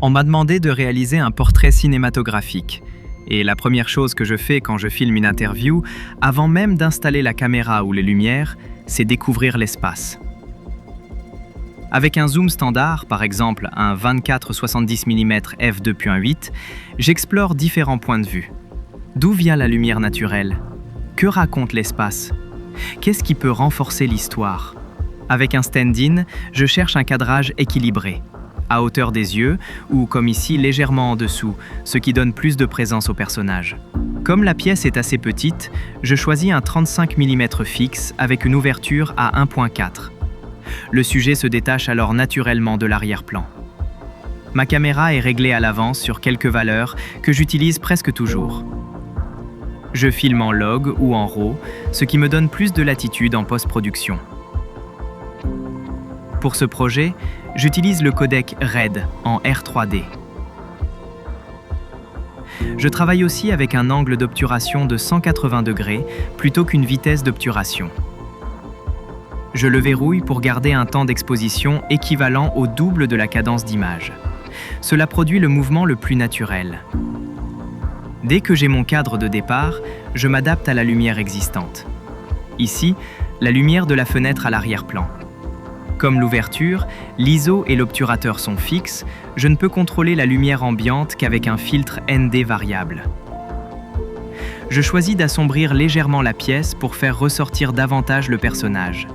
On m'a demandé de réaliser un portrait cinématographique. Et la première chose que je fais quand je filme une interview, avant même d'installer la caméra ou les lumières, c'est découvrir l'espace. Avec un zoom standard, par exemple un 24-70 mm f2.8, j'explore différents points de vue. D'où vient la lumière naturelle? Que raconte l'espace? Qu'est-ce qui peut renforcer l'histoire? Avec un stand-in, je cherche un cadrage équilibré, à hauteur des yeux ou, comme ici, légèrement en dessous, ce qui donne plus de présence au personnage. Comme la pièce est assez petite, je choisis un 35 mm fixe avec une ouverture à 1.4. Le sujet se détache alors naturellement de l'arrière-plan. Ma caméra est réglée à l'avance sur quelques valeurs que j'utilise presque toujours. Je filme en log ou en RAW, ce qui me donne plus de latitude en post-production. Pour ce projet, j'utilise le codec RED en R3D. Je travaille aussi avec un angle d'obturation de 180 degrés plutôt qu'une vitesse d'obturation. Je le verrouille pour garder un temps d'exposition équivalent au double de la cadence d'image. Cela produit le mouvement le plus naturel. Dès que j'ai mon cadre de départ, je m'adapte à la lumière existante. Ici, la lumière de la fenêtre à l'arrière-plan. Comme l'ouverture, l'ISO et l'obturateur sont fixes, je ne peux contrôler la lumière ambiante qu'avec un filtre ND variable. Je choisis d'assombrir légèrement la pièce pour faire ressortir davantage le personnage.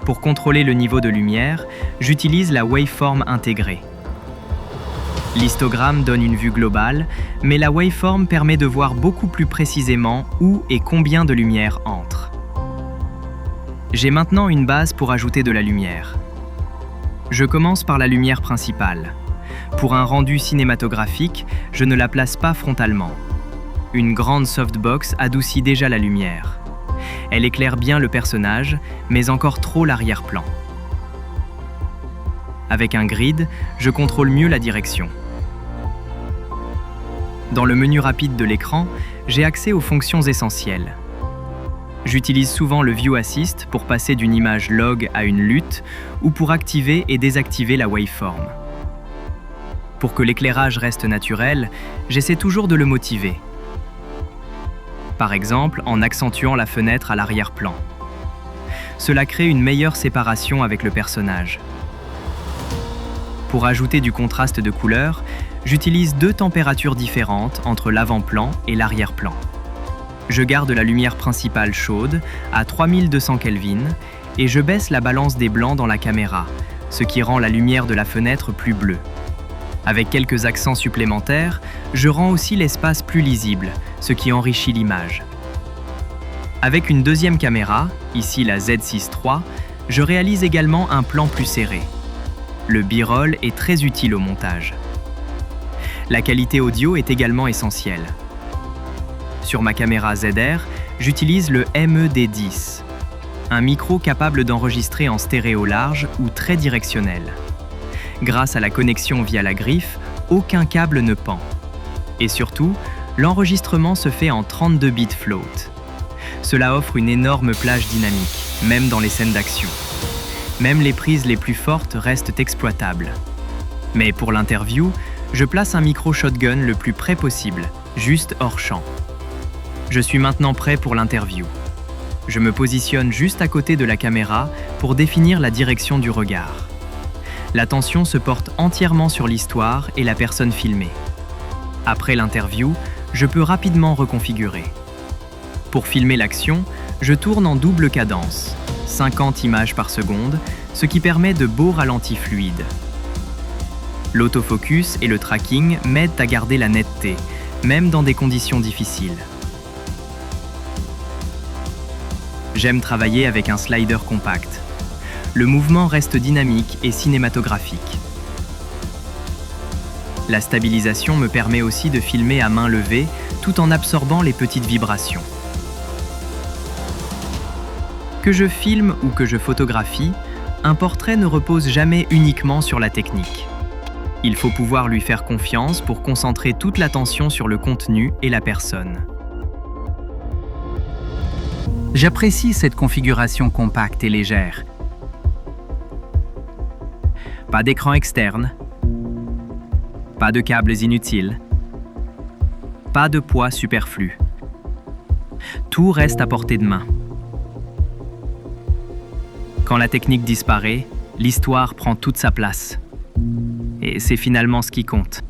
Pour contrôler le niveau de lumière, j'utilise la waveform intégrée. L'histogramme donne une vue globale, mais la waveform permet de voir beaucoup plus précisément où et combien de lumière entre. J'ai maintenant une base pour ajouter de la lumière. Je commence par la lumière principale. Pour un rendu cinématographique, je ne la place pas frontalement. Une grande softbox adoucit déjà la lumière. Elle éclaire bien le personnage, mais encore trop l'arrière-plan. Avec un grid, je contrôle mieux la direction. Dans le menu rapide de l'écran, j'ai accès aux fonctions essentielles. J'utilise souvent le View Assist pour passer d'une image log à une LUT ou pour activer et désactiver la waveform. Pour que l'éclairage reste naturel, j'essaie toujours de le motiver. Par exemple, en accentuant la fenêtre à l'arrière-plan. Cela crée une meilleure séparation avec le personnage. Pour ajouter du contraste de couleur, j'utilise deux températures différentes entre l'avant-plan et l'arrière-plan. Je garde la lumière principale chaude à 3200 Kelvin et je baisse la balance des blancs dans la caméra, ce qui rend la lumière de la fenêtre plus bleue. Avec quelques accents supplémentaires, je rends aussi l'espace plus lisible, ce qui enrichit l'image. Avec une deuxième caméra, ici la Z6 III, je réalise également un plan plus serré. Le B-roll est très utile au montage. La qualité audio est également essentielle. Sur ma caméra ZR, j'utilise le MED10, un micro capable d'enregistrer en stéréo large ou très directionnel. Grâce à la connexion via la griffe, aucun câble ne pend. Et surtout, l'enregistrement se fait en 32 bits float. Cela offre une énorme plage dynamique, même dans les scènes d'action. Même les prises les plus fortes restent exploitables. Mais pour l'interview, je place un micro shotgun le plus près possible, juste hors champ. Je suis maintenant prêt pour l'interview. Je me positionne juste à côté de la caméra pour définir la direction du regard. L'attention se porte entièrement sur l'histoire et la personne filmée. Après l'interview, je peux rapidement reconfigurer. Pour filmer l'action, je tourne en double cadence, 50 images par seconde, ce qui permet de beaux ralentis fluides. L'autofocus et le tracking m'aident à garder la netteté, même dans des conditions difficiles. J'aime travailler avec un slider compact. Le mouvement reste dynamique et cinématographique. La stabilisation me permet aussi de filmer à main levée tout en absorbant les petites vibrations. Que je filme ou que je photographie, un portrait ne repose jamais uniquement sur la technique. Il faut pouvoir lui faire confiance pour concentrer toute l'attention sur le contenu et la personne. J'apprécie cette configuration compacte et légère. Pas d'écran externe. Pas de câbles inutiles. Pas de poids superflu. Tout reste à portée de main. Quand la technique disparaît, l'histoire prend toute sa place. Et c'est finalement ce qui compte.